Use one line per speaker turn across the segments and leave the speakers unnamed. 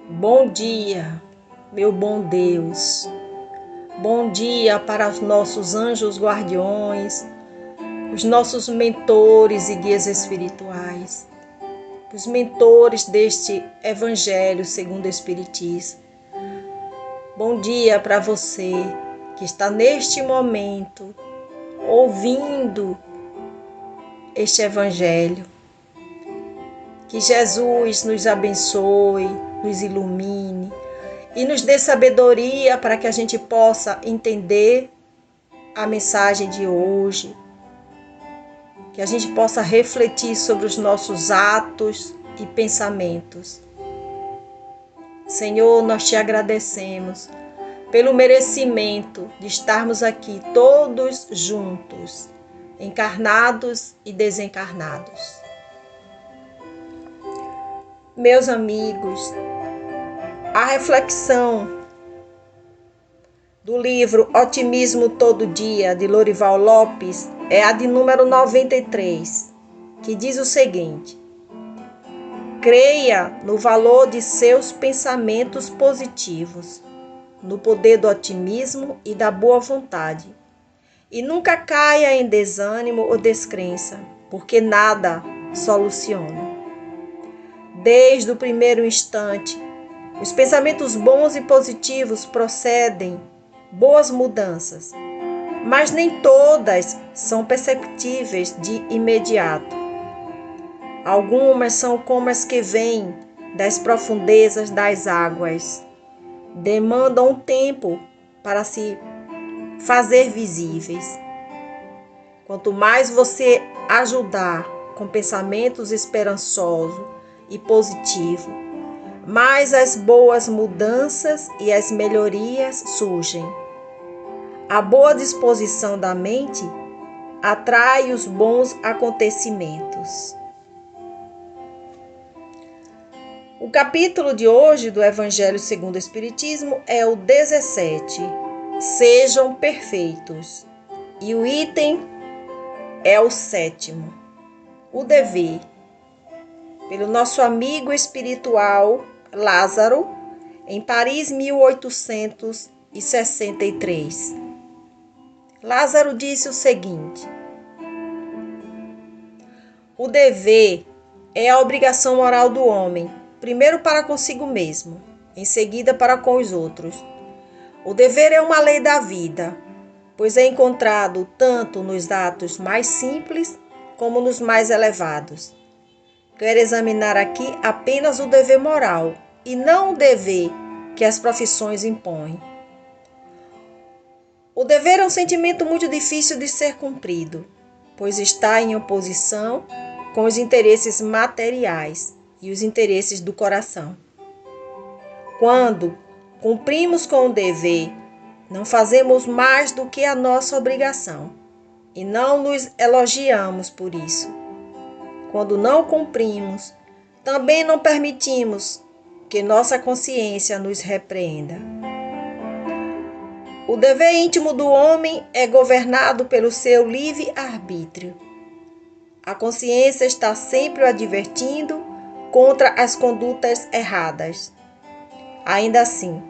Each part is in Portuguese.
bom dia, meu bom Deus. Bom dia para os nossos anjos guardiões, os nossos mentores e guias espirituais, os mentores deste Evangelho segundo o Espiritismo. Bom dia para você que está neste momento ouvindo este Evangelho. Que Jesus nos abençoe, nos ilumine e nos dê sabedoria para que a gente possa entender a mensagem de hoje. Que a gente possa refletir sobre os nossos atos e pensamentos. Senhor, nós te agradecemos pelo merecimento de estarmos aqui todos juntos, encarnados e desencarnados. Meus amigos, a reflexão do livro Otimismo Todo Dia, de Lorival Lopes, é a de número 93, que diz o seguinte: creia no valor de seus pensamentos positivos, no poder do otimismo e da boa vontade, e nunca caia em desânimo ou descrença, porque nada soluciona. Desde o primeiro instante, os pensamentos bons e positivos procedem boas mudanças, mas nem todas são perceptíveis de imediato. Algumas são como as que vêm das profundezas das águas. Demandam um tempo para se fazer visíveis. Quanto mais você ajudar com pensamentos esperançosos e positivos, mais as boas mudanças e as melhorias surgem. A boa disposição da mente atrai os bons acontecimentos. O capítulo de hoje do Evangelho segundo o Espiritismo é o 17. Sejam perfeitos. E o item é o 7º. O dever. Pelo nosso amigo espiritual Lázaro, em Paris, 1863. Lázaro disse o seguinte: o dever é a obrigação moral do homem, primeiro para consigo mesmo, em seguida para com os outros. O dever é uma lei da vida, pois é encontrado tanto nos atos mais simples como nos mais elevados. Quero examinar aqui apenas o dever moral e não o dever que as profissões impõem. O dever é um sentimento muito difícil de ser cumprido, pois está em oposição com os interesses materiais e os interesses do coração. Quando cumprimos com o dever, não fazemos mais do que a nossa obrigação e não nos elogiamos por isso. Quando não cumprimos, também não permitimos que nossa consciência nos repreenda. O dever íntimo do homem é governado pelo seu livre-arbítrio. A consciência está sempre o advertindo contra as condutas erradas. Ainda assim,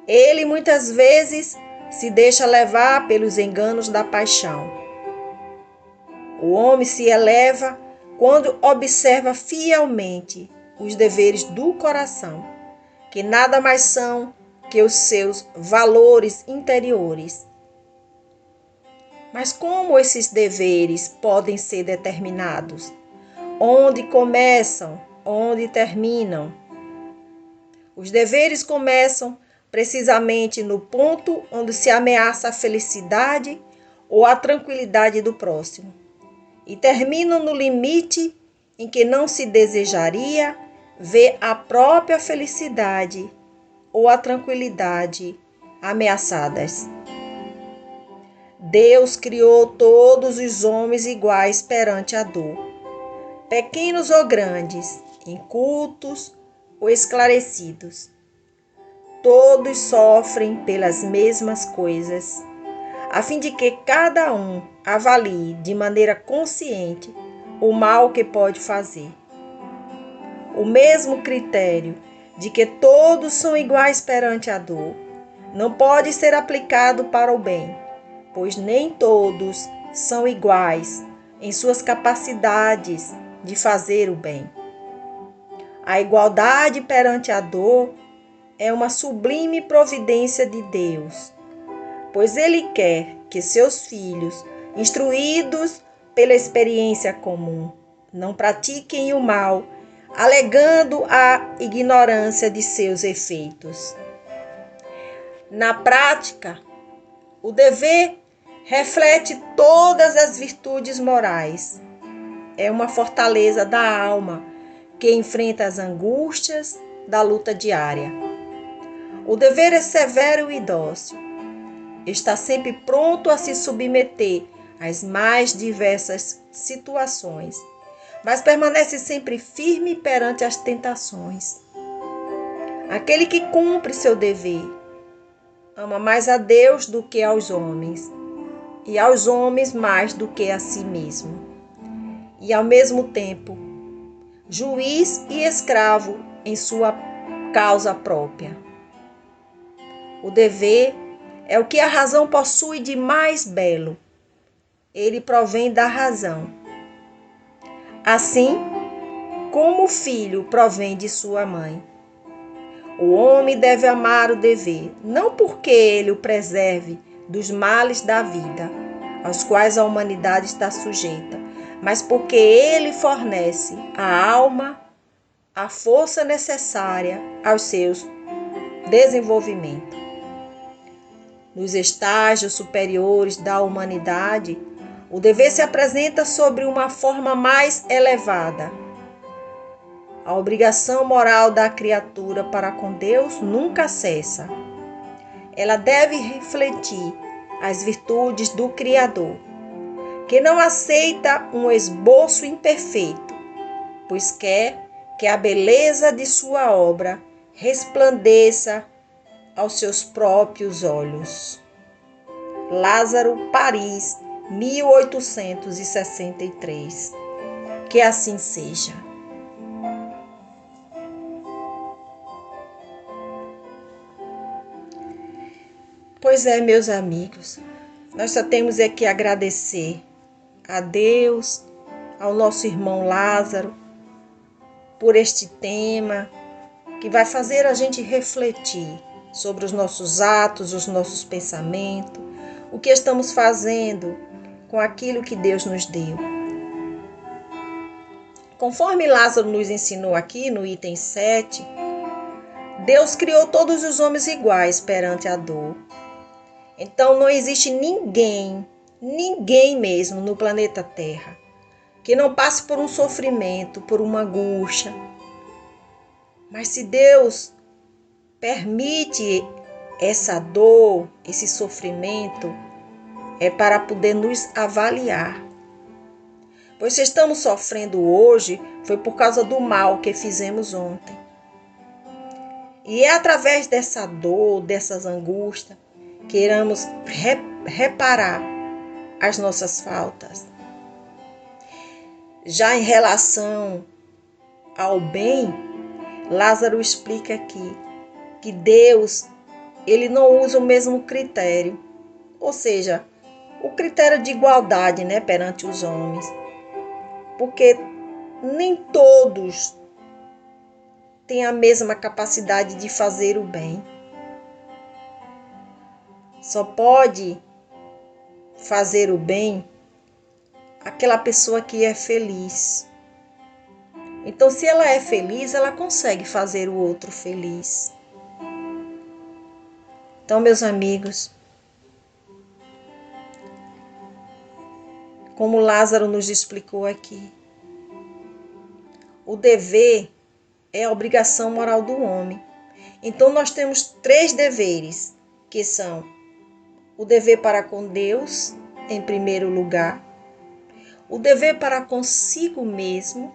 ele muitas vezes se deixa levar pelos enganos da paixão. O homem se eleva quando observa fielmente os deveres do coração, que nada mais são que os seus valores interiores. Mas como esses deveres podem ser determinados? Onde começam? Onde terminam? Os deveres começam precisamente no ponto onde se ameaça a felicidade ou a tranquilidade do próximo, e terminam no limite em que não se desejaria ver a própria felicidade ou a tranquilidade ameaçadas. Deus criou todos os homens iguais perante a dor, pequenos ou grandes, incultos ou esclarecidos. Todos sofrem pelas mesmas coisas, a fim de que cada um avalie de maneira consciente o mal que pode fazer. O mesmo critério de que todos são iguais perante a dor não pode ser aplicado para o bem, pois nem todos são iguais em suas capacidades de fazer o bem. A igualdade perante a dor é uma sublime providência de Deus, pois Ele quer que seus filhos, instruídos pela experiência comum, não pratiquem o mal, alegando a ignorância de seus efeitos. Na prática, o dever reflete todas as virtudes morais. É uma fortaleza da alma que enfrenta as angústias da luta diária. O dever é severo e dócil. Está sempre pronto a se submeter às mais diversas situações, mas permanece sempre firme perante as tentações. Aquele que cumpre seu dever ama mais a Deus do que aos homens, e aos homens mais do que a si mesmo. E ao mesmo tempo, juiz e escravo em sua causa própria. O dever é o que a razão possui de mais belo. Ele provém da razão. Assim como o filho provém de sua mãe. O homem deve amar o dever, não porque ele o preserve dos males da vida, aos quais a humanidade está sujeita, mas porque ele fornece à alma a força necessária aos seus desenvolvimentos. Nos estágios superiores da humanidade, o dever se apresenta sobre uma forma mais elevada. A obrigação moral da criatura para com Deus nunca cessa. Ela deve refletir as virtudes do Criador, que não aceita um esboço imperfeito, pois quer que a beleza de sua obra resplandeça aos seus próprios olhos. Lázaro, Paris, 1863. Que assim seja. Pois é, meus amigos, nós só temos é que agradecer a Deus, ao nosso irmão Lázaro, por este tema que vai fazer a gente refletir sobre os nossos atos, os nossos pensamentos, o que estamos fazendo com aquilo que Deus nos deu. Conforme Lázaro nos ensinou aqui no item 7, Deus criou todos os homens iguais perante a dor. Então não existe ninguém mesmo no planeta Terra que não passe por um sofrimento, por uma angústia. Mas se Deus permite essa dor, esse sofrimento, é para poder nos avaliar. Pois se estamos sofrendo hoje, foi por causa do mal que fizemos ontem. E é através dessa dor, dessas angústias, que iremos reparar as nossas faltas. Já em relação ao bem, Lázaro explica aqui que Deus, ele não usa o mesmo critério, ou seja, o critério de igualdade, perante os homens, porque nem todos têm a mesma capacidade de fazer o bem. Só pode fazer o bem aquela pessoa que é feliz. Então, se ela é feliz, ela consegue fazer o outro feliz. Então, meus amigos, como Lázaro nos explicou aqui, o dever é a obrigação moral do homem. Então, nós temos 3 deveres, que são o dever para com Deus, em primeiro lugar, o dever para consigo mesmo,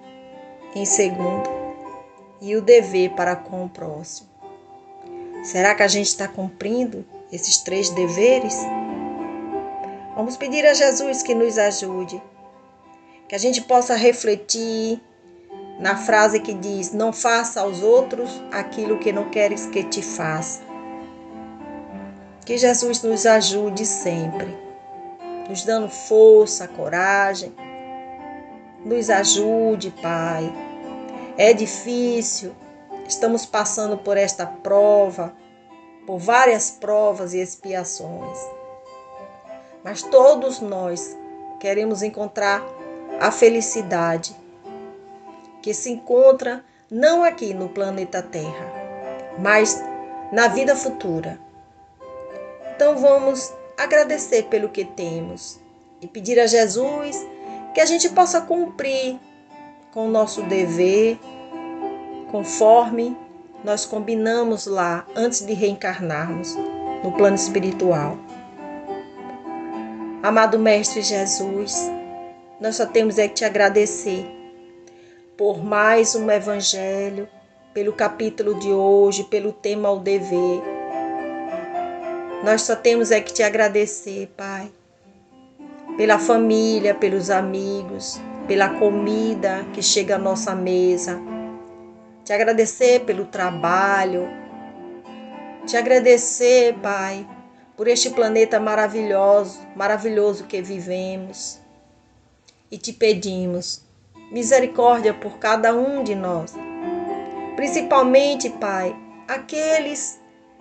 em segundo, e o dever para com o próximo. Será que a gente está cumprindo esses 3 deveres? Vamos pedir a Jesus que nos ajude, que a gente possa refletir na frase que diz: não faça aos outros aquilo que não queres que te faça. Que Jesus nos ajude sempre, nos dando força, coragem. Nos ajude, Pai. É difícil, estamos passando por esta prova, por várias provas e expiações. Mas todos nós queremos encontrar a felicidade que se encontra não aqui no planeta Terra, mas na vida futura. Então vamos agradecer pelo que temos e pedir a Jesus que a gente possa cumprir com o nosso dever, conforme nós combinamos lá antes de reencarnarmos no plano espiritual. Amado Mestre Jesus, nós só temos é que te agradecer por mais um evangelho, pelo capítulo de hoje, pelo tema ao dever. Nós só temos é que te agradecer, Pai, pela família, pelos amigos, pela comida que chega à nossa mesa. Te agradecer pelo trabalho. Te agradecer, Pai, por este planeta maravilhoso que vivemos. E te pedimos misericórdia por cada um de nós. Principalmente, Pai, aqueles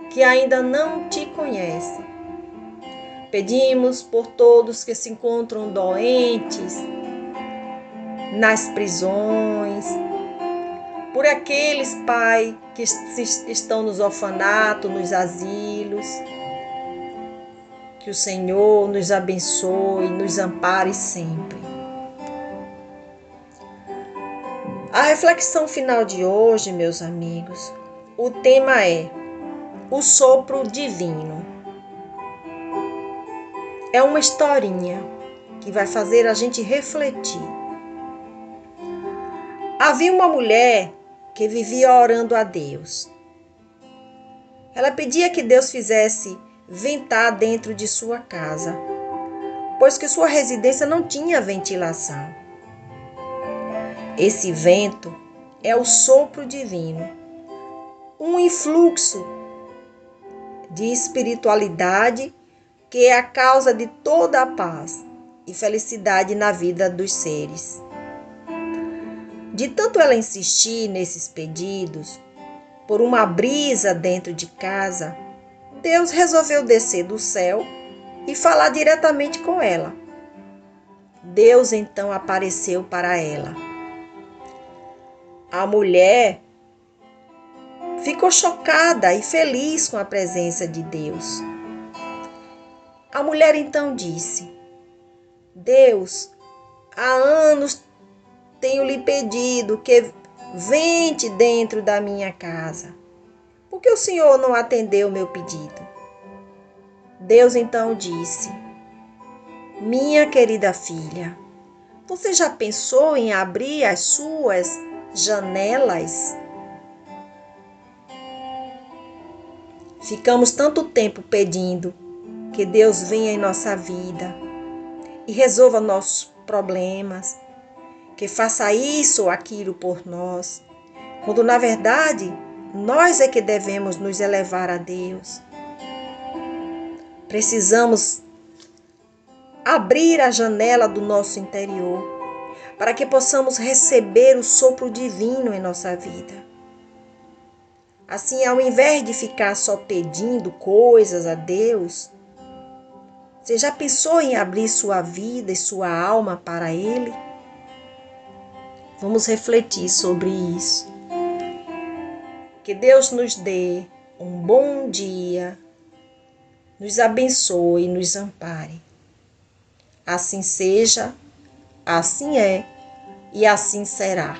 que ainda não te conhecem. Pedimos por todos que se encontram doentes, nas prisões, por aqueles, Pai, que estão nos orfanatos, nos asilos. Que o Senhor nos abençoe, nos ampare sempre. A reflexão final de hoje, meus amigos, o tema é o sopro divino. É uma historinha que vai fazer a gente refletir. Havia uma mulher que vivia orando a Deus. Ela pedia que Deus fizesse ventar dentro de sua casa, pois que sua residência não tinha ventilação. Esse vento é o sopro divino, um influxo de espiritualidade que é a causa de toda a paz e felicidade na vida dos seres. De tanto ela insistir nesses pedidos, por uma brisa dentro de casa, Deus resolveu descer do céu e falar diretamente com ela. Deus então apareceu para ela. A mulher ficou chocada e feliz com a presença de Deus. A mulher então disse: Deus, há anos tenho lhe pedido que vente dentro da minha casa. Por que o Senhor não atendeu o meu pedido? Deus então disse: minha querida filha, você já pensou em abrir as suas janelas? Ficamos tanto tempo pedindo que Deus venha em nossa vida e resolva nossos problemas, que faça isso ou aquilo por nós, quando na verdade nós é que devemos nos elevar a Deus. Precisamos abrir a janela do nosso interior para que possamos receber o sopro divino em nossa vida. Assim, ao invés de ficar só pedindo coisas a Deus, você já pensou em abrir sua vida e sua alma para Ele? Vamos refletir sobre isso. Que Deus nos dê um bom dia, nos abençoe e nos ampare. Assim seja, assim é e assim será.